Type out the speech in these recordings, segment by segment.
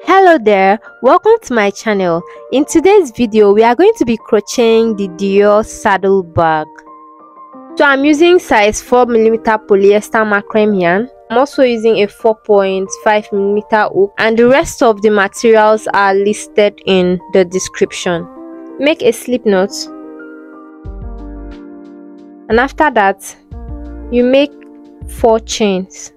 Hello there, welcome to my channel. In today's video we are going to be crocheting the Dior Saddle bag. So I'm using size 4mm polyester macrame yarn. I'm also using a 4.5mm hook, and the rest of the materials are listed in the description. Make a slip knot, and after that you make 4 chains.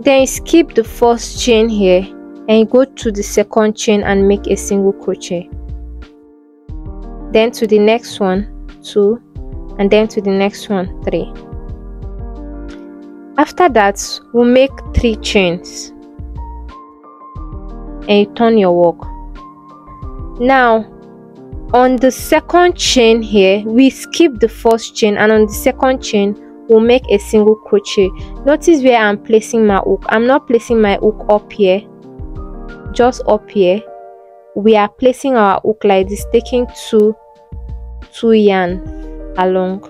Then you skip the first chain here and you go to the second chain and make a single crochet. Then to the next one 2, and then to the next one 3. After that we'll make 3 chains and you turn your work. Now on the second chain here we skip the first chain, and on the second chain we'll make a single crochet. Notice where I'm placing my hook. I'm not placing my hook up here, just up here. We are placing our hook like this, taking two yarn along.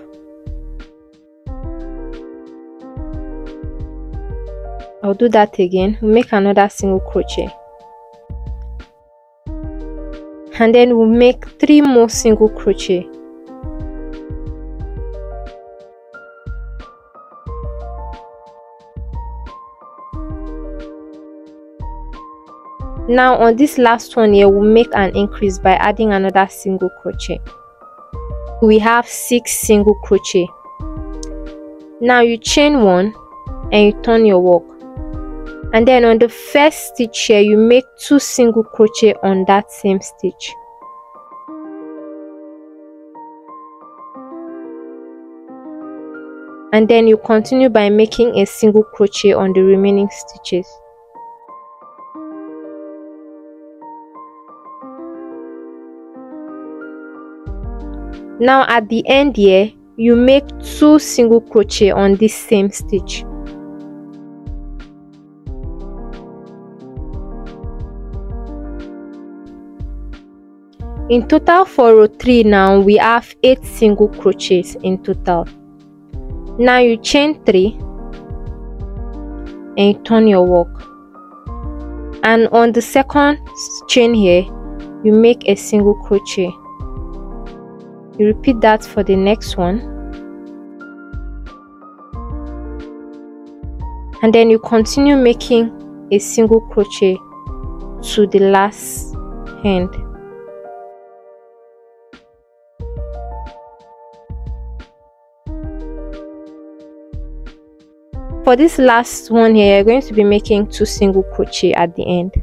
I'll do that again. We'll make another single crochet, and then we'll make 3 more single crochet. Now on this last one here we'll make an increase by adding another single crochet. We have 6 single crochet. Now you chain 1 and you turn your work, and then on the first stitch here you make 2 single crochet on that same stitch. And then you continue by making a single crochet on the remaining stitches. Now at the end here you make 2 single crochet on this same stitch. In total for row 3 now we have 8 single crochets in total. Now you chain 3 and you turn your work, and on the second chain here you make a single crochet. You repeat that for the next one, and then you continue making a single crochet to the last end. For this last one here you're going to be making 2 single crochet at the end.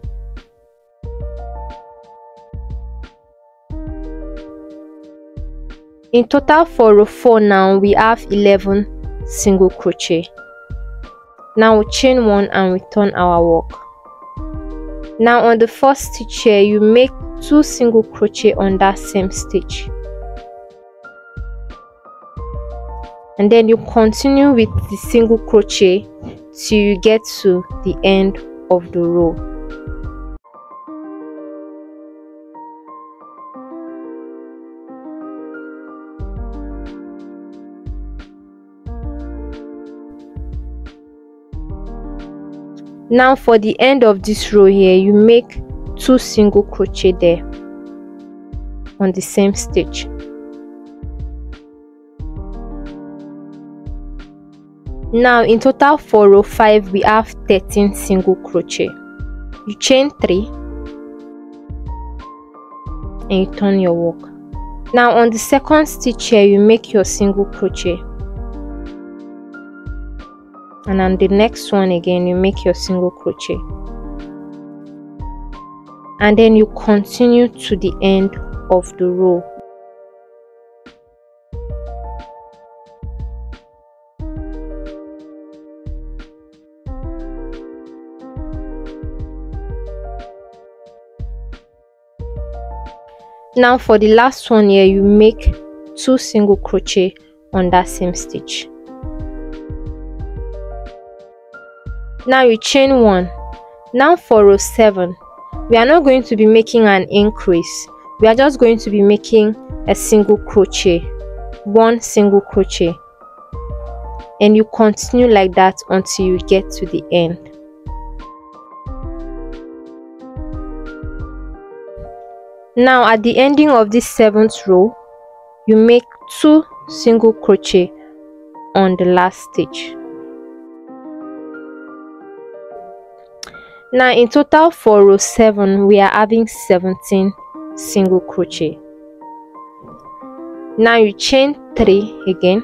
In total for row 4 now we have 11 single crochet. Now we chain 1 and we turn our work. Now on the first stitch here you make 2 single crochet on that same stitch, and then you continue with the single crochet till you get to the end of the row. Now for the end of this row here you make 2 single crochet there on the same stitch. Now in total for row 5 we have 13 single crochet. You chain 3 and you turn your work. Now on the second stitch here you make your single crochet, and on the next one again you make your single crochet, and then you continue to the end of the row. Now for the last one here you make 2 single crochet on that same stitch. Now you chain 1. Now for row 7 we are not going to be making an increase, we are just going to be making a single crochet, 1 single crochet. and you continue like that until you get to the end. Now at the ending of this 7th row, you make 2 single crochet on the last stitch. Now in total for row 7, we are having 17 single crochet. Now you chain 3 again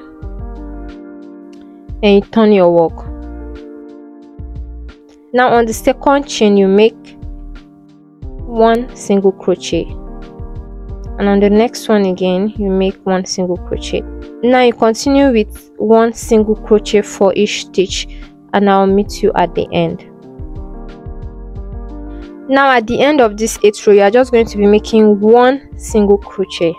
and you turn your work. Now on the second chain, you make 1 single crochet, and on the next one again you make 1 single crochet. Now you continue with 1 single crochet for each stitch, and I'll meet you at the end. Now at the end of this 8th row, you are just going to be making 1 single crochet.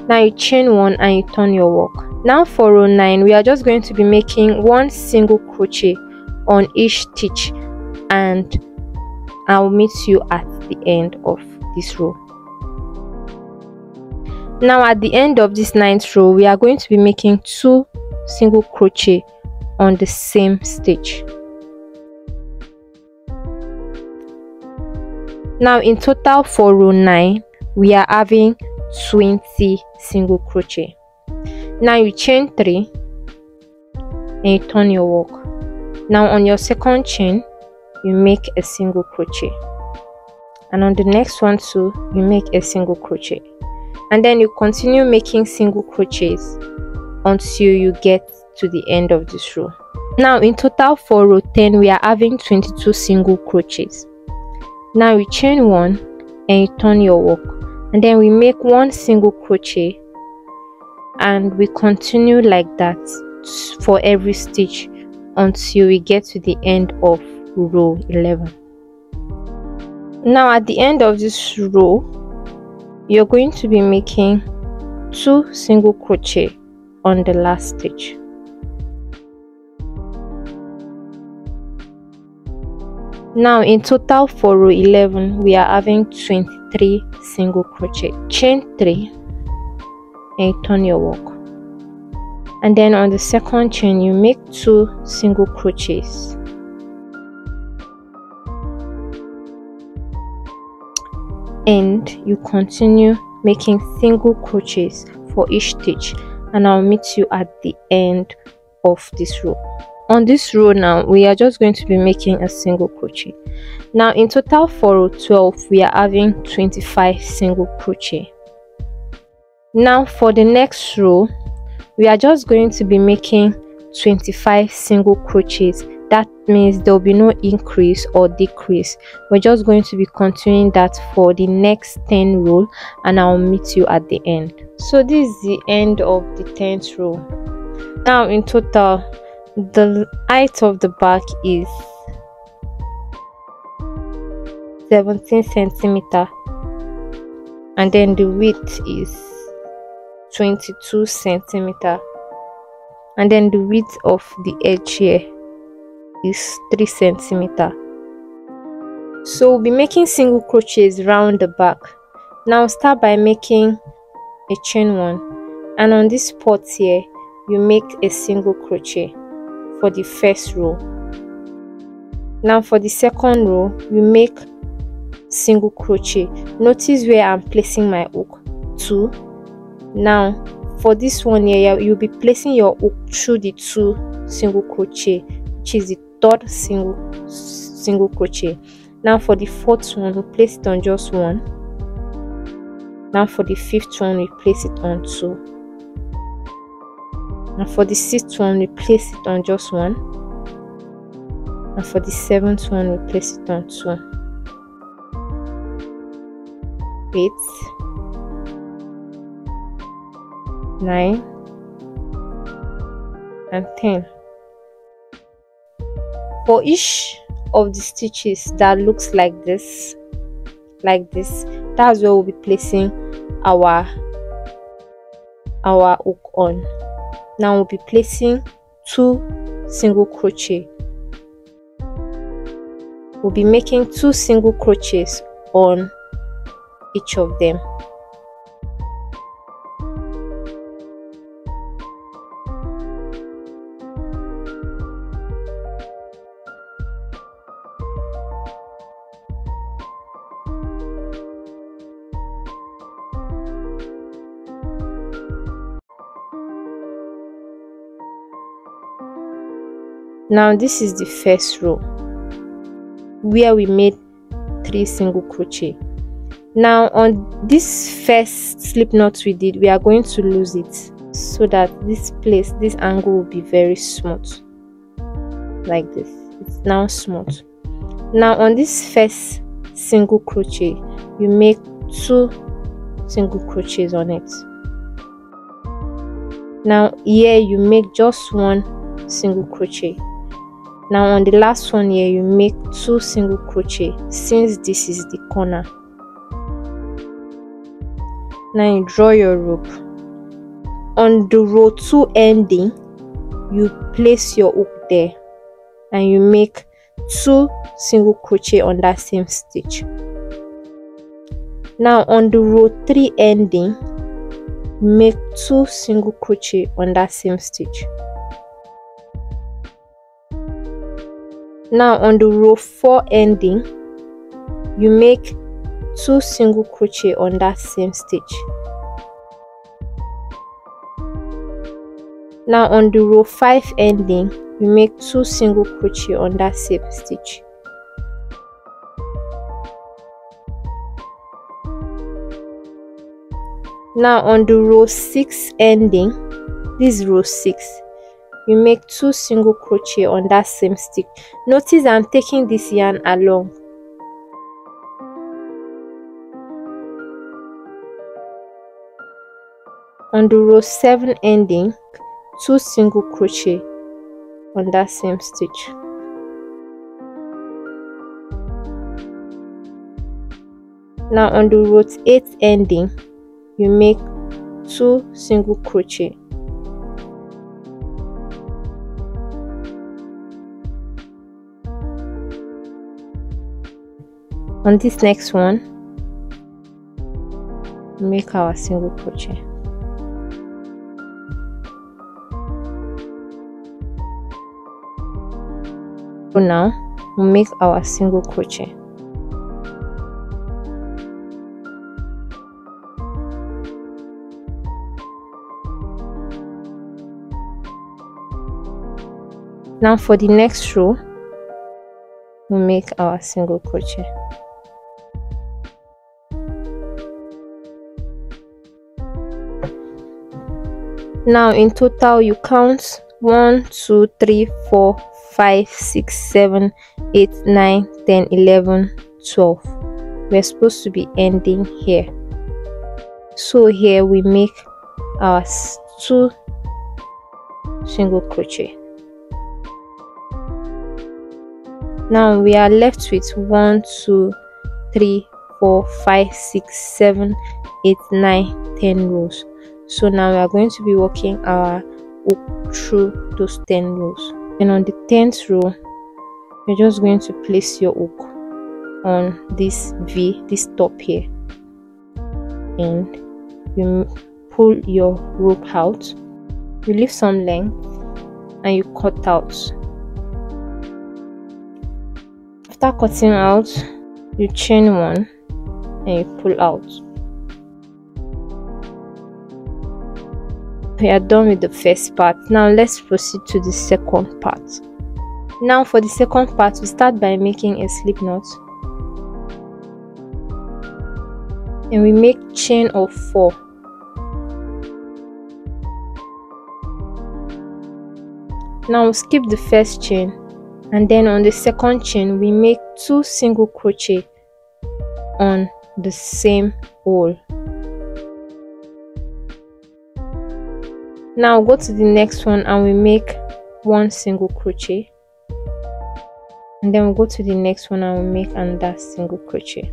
Now you chain 1 and you turn your work. Now for row 9, we are just going to be making 1 single crochet on each stitch, and I'll meet you at the end of this row. Now at the end of this 9th row, we are going to be making 2 single crochet on the same stitch. Now in total for row 9, we are having 20 single crochet. Now you chain 3 and you turn your work. Now on your second chain, you make a single crochet, and on the next one too, you make a single crochet, and then you continue making single crochets until you get to the end of this row. Now in total for row 10, we are having 22 single crochets. Now you chain 1 and you turn your work, and then we make 1 single crochet, and we continue like that for every stitch until we get to the end of row 11. Now at the end of this row, you're going to be making 2 single crochet on the last stitch. Now in total for row 11, we are having 23 single crochet. Chain 3 and you turn your work, and then on the second chain you make 2 single crochets, and you continue making single crochets for each stitch, and I'll meet you at the end of this row. On this row now, we are just going to be making a single crochet. Now in total for row 12, we are having 25 single crochet. Now for the next row, we are just going to be making 25 single crochets. That means there will be no increase or decrease. We're just going to be continuing that for the next 10 rows, and I'll meet you at the end. So this is the end of the 10th row. Now in total, the height of the bag is 17 centimeter, and then the width is 22 centimeter, and then the width of the edge here is 3 centimeter. So we'll be making single crochets around the back. Now start by making a chain 1, and on this spot here you make a single crochet for the first row. Now for the second row, you make single crochet. Notice where I'm placing my hook, 2. Now for this one here, you'll be placing your hook through the 2 single crochet, which is the 3rd single crochet. Now for the 4th one, we place it on just 1. Now for the 5th one, we place it on 2. And for the 6th one, we place it on just 1. And for the 7th one, we place it on 2. 8, 9, and 10. For each of the stitches that looks like this, that's where we'll be placing our hook on. Now we'll be placing 2 single crochet. We'll be making 2 single crochets on each of them. Now this is the first row where we made 3 single crochet. Now on this first slip knot we did, we are going to lose it so that this angle will be very smooth, like this. It's now smooth. Now on this first single crochet, you make 2 single crochets on it. Now here you make just 1 single crochet. Now on the last one here, you make 2 single crochet, since this is the corner. Now you draw your rope. On the row 2 ending, you place your hook there and you make 2 single crochet on that same stitch. Now on the row 3 ending, make 2 single crochet on that same stitch. Now on the row 4 ending, you make 2 single crochet on that same stitch. Now on the row 5 ending, you make 2 single crochet on that same stitch. Now on the row 6 ending, this is row 6, you make 2 single crochet on that same stitch. Notice I'm taking this yarn along. On the row 7 ending, 2 single crochet on that same stitch. Now on the row 8 ending, you make 2 single crochet. On this next one, make our single crochet. So now we'll make our single crochet. Now for the next row, we'll make our single crochet. Now in total you count 1 2 3 4 5 6 7 8 9 10 11 12. We're supposed to be ending here, so here we make our 2 single crochet. Now we are left with 1 2 3 4 5 6 7 8 9 10 rows. So now we are going to be working our hook through those 10 rows. And on the 10th row, you're just going to place your hook on this V, this top here, and you pull your rope out, you leave some length and you cut out. After cutting out, you chain 1 and you pull out. We are done with the first part. Now let's proceed to the second part. Now for the second part, we start by making a slip knot and we make chain of 4. Now we skip the first chain, and then on the second chain we make 2 single crochet on the same hole. Now go to the next one and we make 1 single crochet, and then we'll go to the next one and we'll make another single crochet.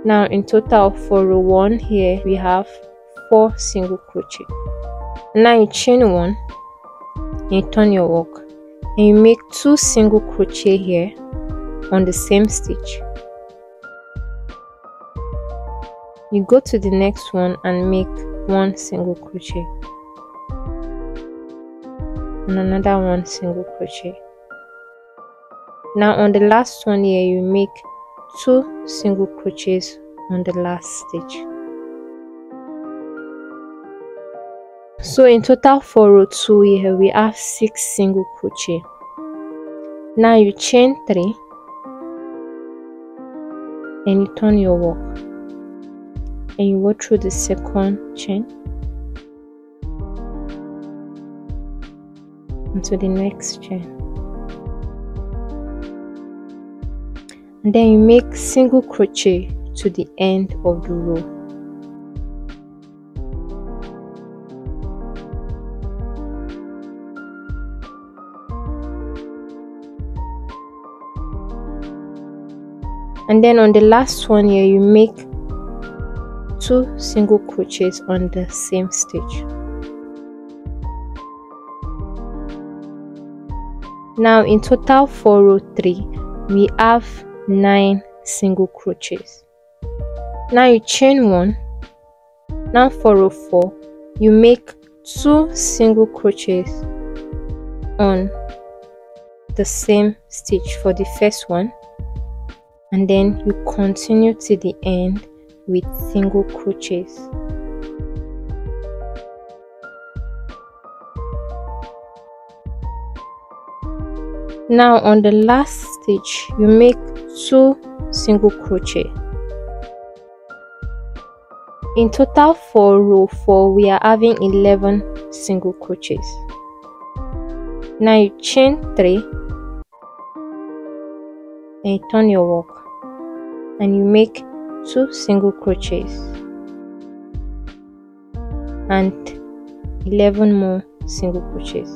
Now in total for row 1 here we have 4 single crochet. Now you chain 1 and you turn your work and you make 2 single crochet here on the same stitch. You go to the next one and make 1 single crochet and another 1 single crochet. Now on the last one here you make 2 single crochets on the last stitch. So in total for row 2 here we have 6 single crochet. Now you chain 3 and you turn your work and you go through the second chain into the next chain, and then you make single crochet to the end of the row. And then on the last one here you make 2 single crochets on the same stitch. Now in total for row 3 we have 9 single crochets. Now you chain 1. Now for row 4 you make 2 single crochets on the same stitch for the first one, and then you continue to the end with single crochets. Now on the last stitch you make 2 single crochet. In total for row 4 we are having 11 single crochets. Now you chain 3 and you turn your work and you make 2 single crochets and 11 more single crochets.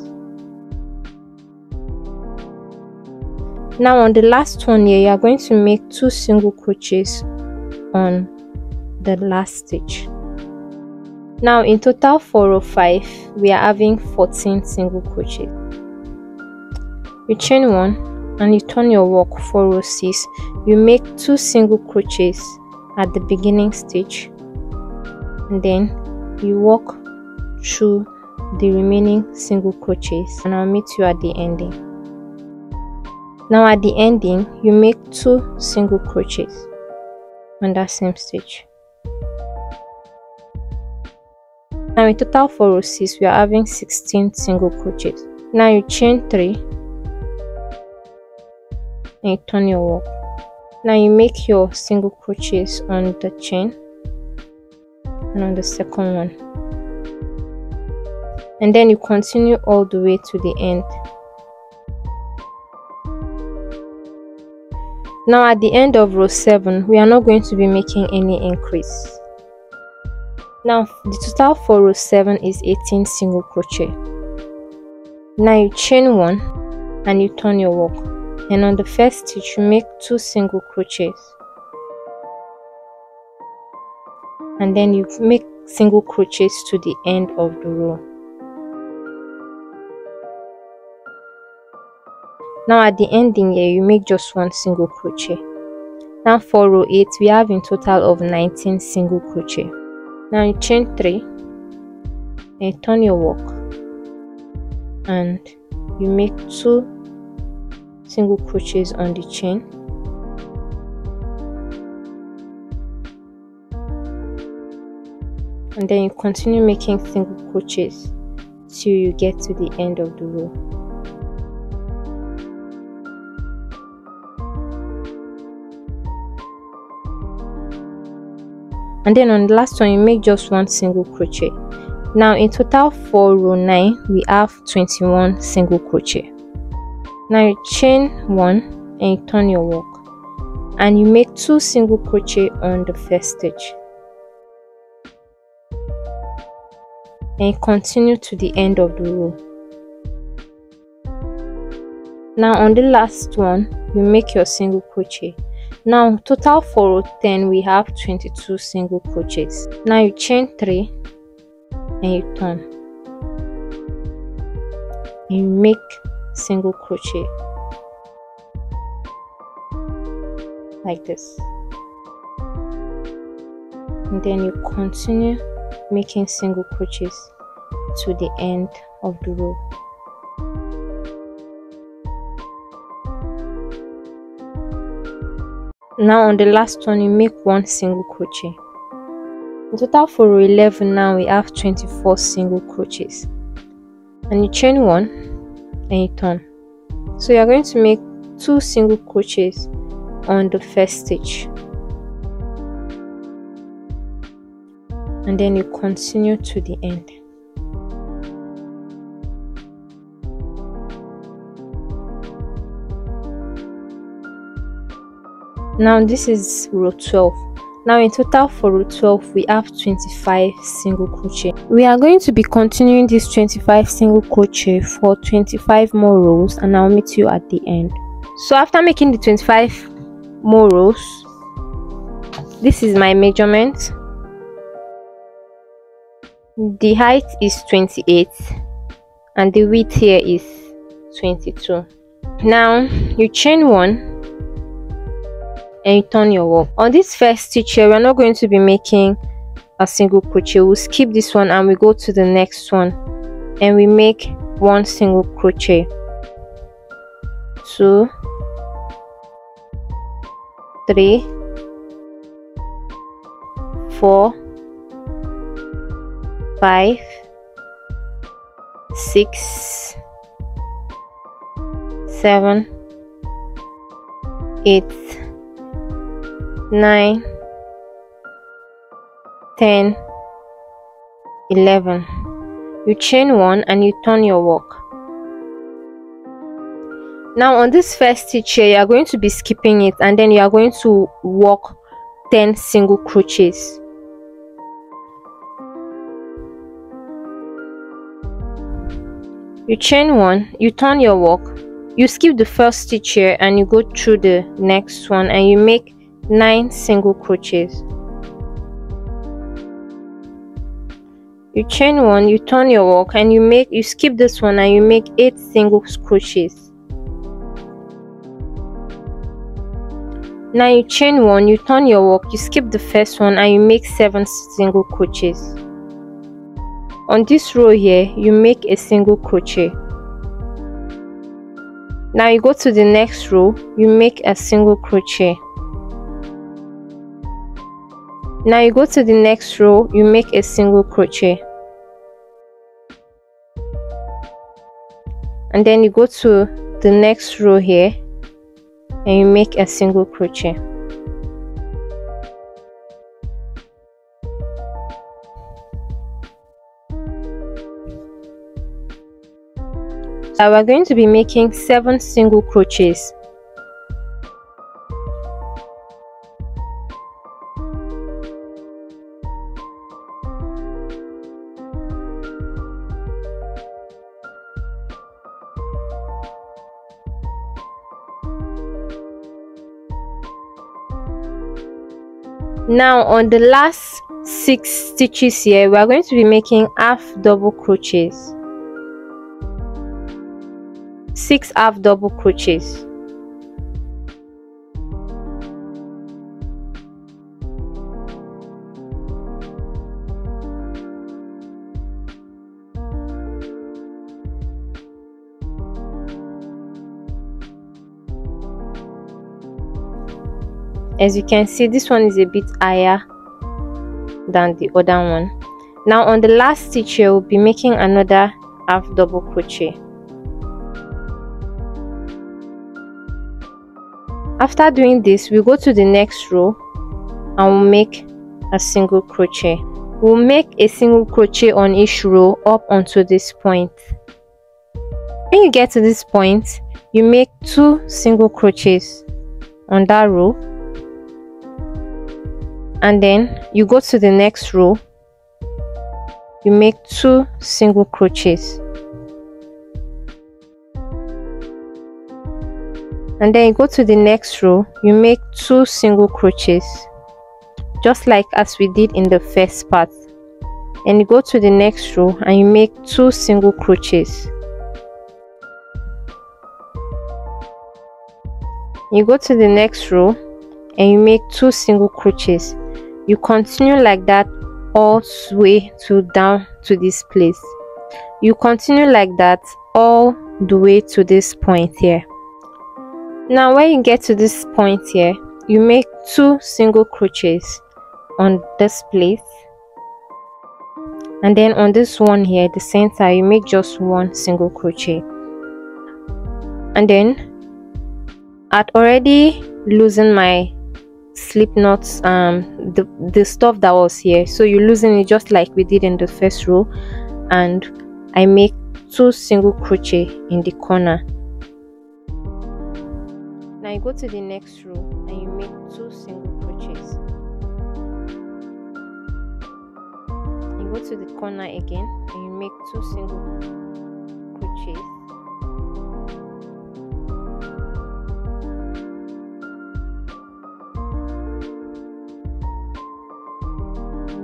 Now on the last one here you are going to make 2 single crochets on the last stitch. Now in total for row 5 we are having 14 single crochets. You chain 1 and you turn your work for row 6. You make 2 single crochets at the beginning stitch, and then you walk through the remaining single crochets, and I'll meet you at the ending. Now at the ending you make 2 single crochets on that same stitch. Now in total for row 6 we are having 16 single crochets. Now you chain 3 and you turn your work. Now you make your single crochets on the chain and on the second one, and then you continue all the way to the end. Now at the end of row 7 we are not going to be making any increase. Now the total for row 7 is 18 single crochet. Now you chain 1 and you turn your work, and on the first stitch you make 2 single crochets, and then you make single crochets to the end of the row. Now at the ending here you make just 1 single crochet. Now for row 8 we have in total of 19 single crochet. Now you chain 3 and you turn your work and you make 2 single crochets on the chain, and then you continue making single crochets till you get to the end of the row. And then on the last one you make just 1 single crochet. Now in total for row 9 we have 21 single crochet. Now you chain 1 and you turn your work and you make 2 single crochet on the first stitch, and you continue to the end of the row. Now on the last one you make your single crochet. Now total for row 10 we have 22 single crochets. Now you chain 3 and you turn and you make single crochet like this, and then you continue making single crochets to the end of the row. Now on the last one you make 1 single crochet. In total for row 11 now we have 24 single crochets, and you chain 1 and you turn. So you are going to make 2 single crochets on the first stitch, and then you continue to the end. Now this is row 12. Now in total for row 12 we have 25 single crochet. We are going to be continuing this 25 single crochet for 25 more rows, and I'll meet you at the end. So after making the 25 more rows, this is my measurement. The height is 28 and the width here is 22. Now you chain 1 and you turn your work. On this first stitch here, we're not going to be making a single crochet. We'll skip this one and we go to the next one and we make 1 single crochet, 2, 3, 4, 5, 6, 7, 8, 9, 10, 11. You chain 1 and you turn your work. Now on this first stitch here, you are going to be skipping it and then you are going to work 10 single crochets. You chain 1, you turn your work, you skip the first stitch here and you go through the next one and you make 9 single crochets. You chain 1, you turn your work and you skip this one and you make 8 single crochets. Now you chain 1, you turn your work, you skip the first one and you make 7 single crochets. On this row here, you make a single crochet. Now you go to the next row, you make a single crochet. Now you go to the next row, you make a single crochet. And then you go to the next row here and you make a single crochet. So we're going to be making 7 single crochets. Now on the last 6 stitches here, we are going to be making half double crochets. 6 half double crochets. As you can see, this one is a bit higher than the other one. Now on the last stitch here, we'll be making another half double crochet. After doing this, we go to the next row and we'll make a single crochet. We'll make a single crochet on each row up onto this point. When you get to this point, you make 2 single crochets on that row. And then you go to the next row, you make 2 single crochets. And then you go to the next row, you make 2 single crochets, just like as we did in the first part. And you go to the next row and you make 2 single crochets. You go to the next row and you make 2 single crochets. You continue like that all the way to down to this place. You continue like that all the way to this point here. Now when you get to this point here, you make 2 single crochets on this place and then on this one here, the center, you make just one single crochet. And then I'd already loosened my slip knots, the stuff that was here, so you loosen it just like we did in the first row, and I make 2 single crochet in the corner. Now you go to the next row and you make 2 single crochets. You go to the corner again and you make 2 single crochets.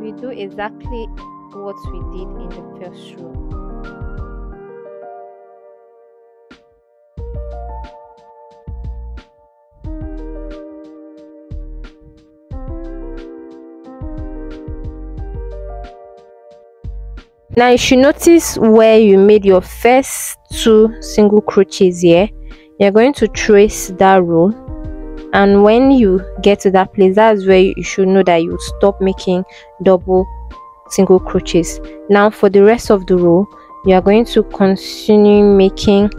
We do exactly what we did in the first row. Now you should notice where you made your first 2 single crochets here. You're going to trace that row, and when you get to that place, that's where you should know that you stop making double single crochets. Now for the rest of the row, you are going to continue making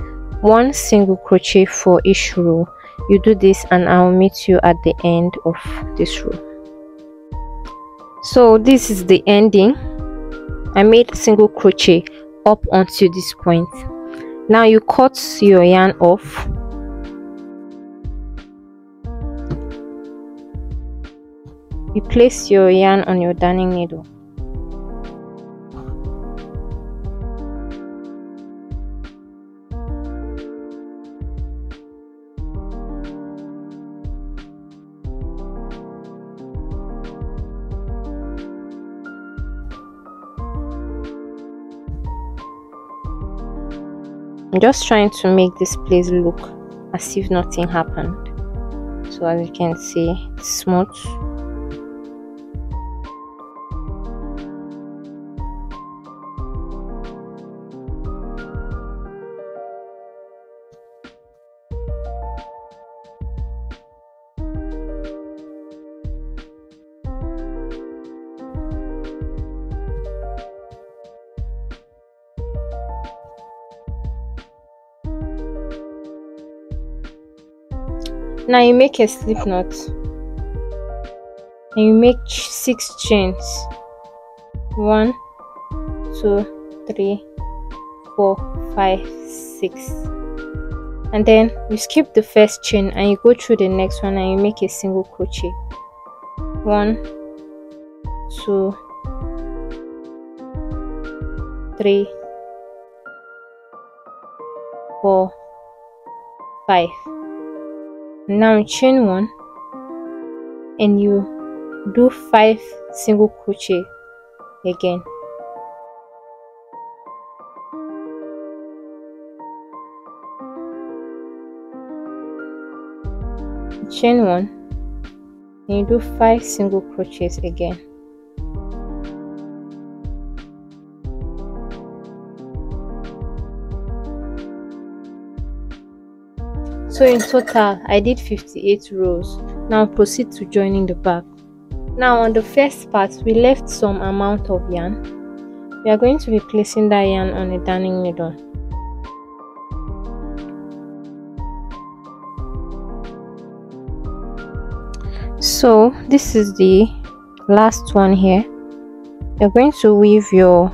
1 single crochet for each row. You do this and I'll meet you at the end of this row. So this is the ending. I made a single crochet up onto this point. Now you cut your yarn off. You place your yarn on your darning needle. I'm just trying to make this place look as if nothing happened. So as you can see, it's smooth. Now you make a slip knot and you make 6 chains. 1, 2, 3, 4, 5, 6, and then you skip the first chain and you go through the next one and you make a single crochet. 1, 2, 3, 4, 5. Now chain 1 and you do 5 single crochet again. Chain 1 and you do 5 single crochets again. So in total I did 58 rows. Now proceed to joining the back. Now on the first part we left some amount of yarn. We are going to be placing that yarn on a darning needle. So this is the last one here. You're going to weave your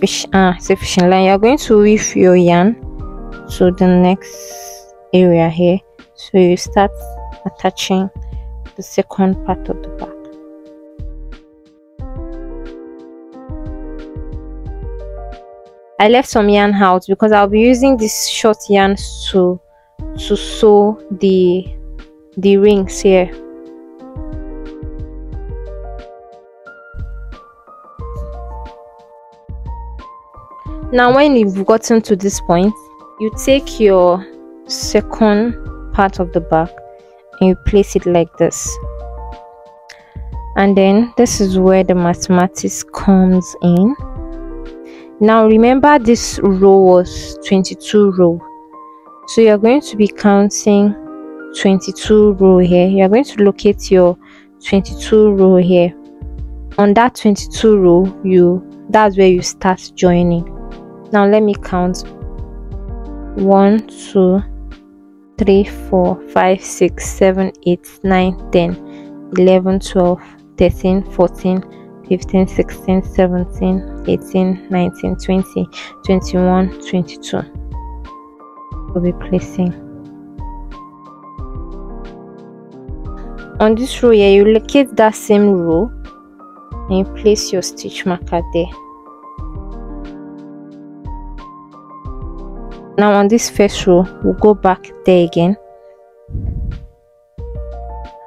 fishing line. You're going to weave your yarn to the next area here, so you start attaching the second part of the back. I left some yarn out because I'll be using this short yarn to sew the rings here. Now when you've gotten to this point, you take your second part of the back and you place it like this, and then this is where the mathematics comes in. Now remember this row was 22 row, so you're going to be counting 22 row here. You're going to locate your 22 row here. On that 22 row, that's where you start joining. Now let me count. 1 2 3 4 5 6 7 8 9 10 11 12 13 14 15 16 17 18 19 20 21 22. We'll be placing on this row here. You locate that same row and you place your stitch marker there. Now on this first row, we'll go back there again.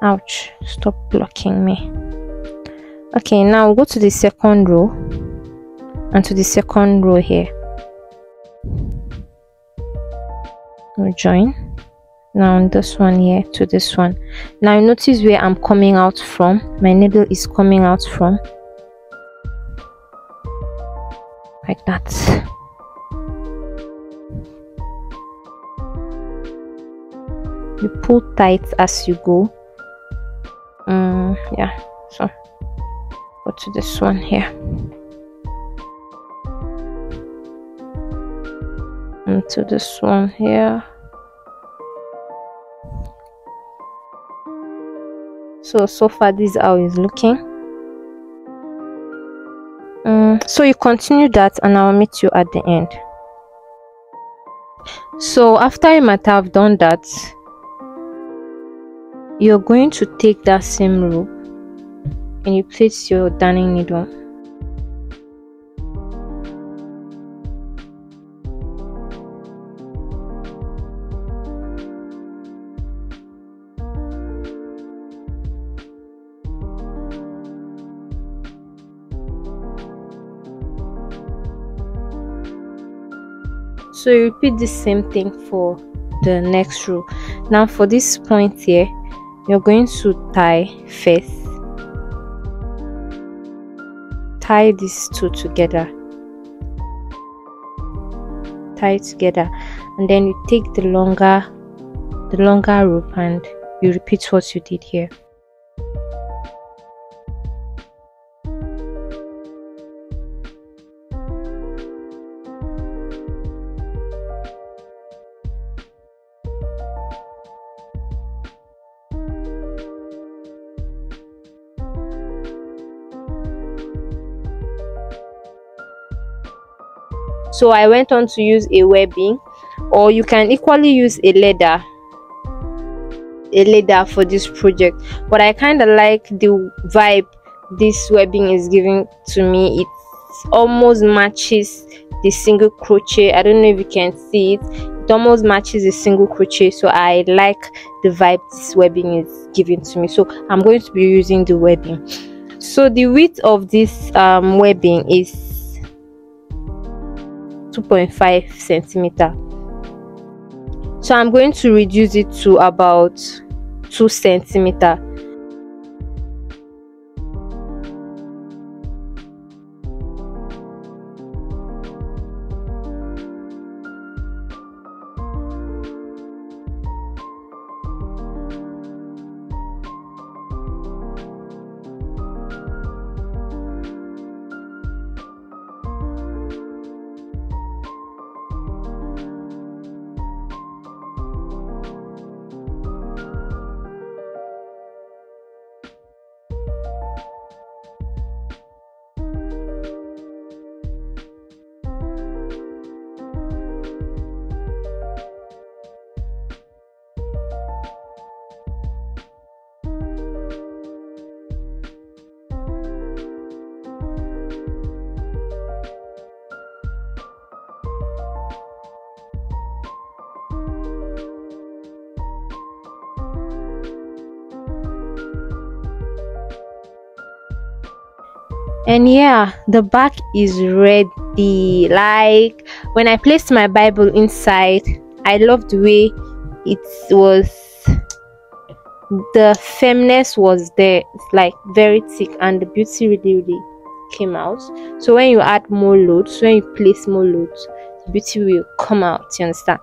Ouch, stop blocking me. Okay, now we'll go to the second row and to the second row here. We'll join. Now on this one here to this one. Now notice where I'm coming out from. My needle is coming out from, like that. You pull tight as you go. Yeah, so go to this one here and to this one here. So far this is how it's looking. So you continue that and I'll meet you at the end. So after you might have done that, you're going to take that same rope and you place your darning needle. So you repeat the same thing for the next row. Now for this point here, you're going to tie first. Tie these two together. Tie it together, and then you take the longer rope and you repeat what you did here. So I went on to use a webbing, or you can equally use a leather for this project, but I kind of like the vibe this webbing is giving to me. It almost matches the single crochet. I don't know if you can see it. It almost matches the single crochet, so I like the vibe this webbing is giving to me, so I'm going to be using the webbing. So the width of this webbing is 2.5 centimeter. So I'm going to reduce it to about 2 centimeter. And yeah, the back is ready. Like when I placed my Bible inside, I loved the way it was. The firmness was there. It's like very thick, and the beauty really came out. So when you add more loads, when you place more loads, the beauty will come out. You understand?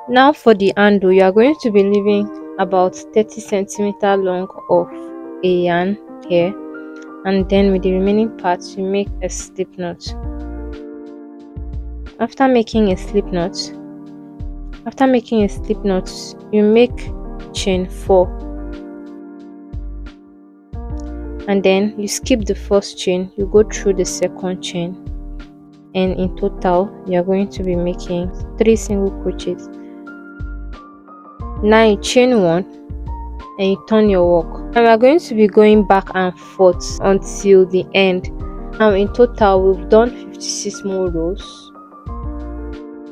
Now for the handle, you are going to be leaving about 30 centimeter long of a yarn here, and then with the remaining parts you make a slip knot. After making a slip knot, you make chain 4, and then you skip the first chain, you go through the second chain, and in total you are going to be making 3 single crochets. Now you chain 1 and you turn your work, and we are going to be going back and forth until the end. Now in total we've done 56 more rows,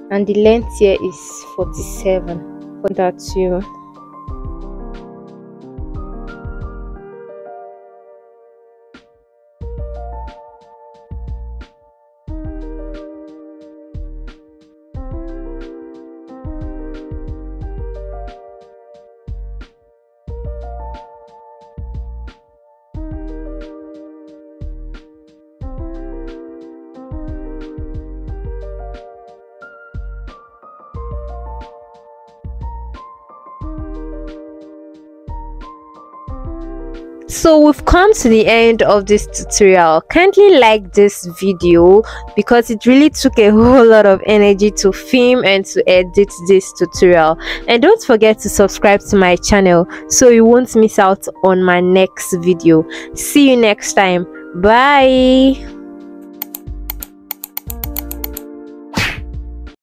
and the length here is 47 for that too. So we've come to the end of this tutorial. Kindly like this video because it really took a whole lot of energy to film and to edit this tutorial. And don't forget to subscribe to my channel so you won't miss out on my next video. See you next time. Bye.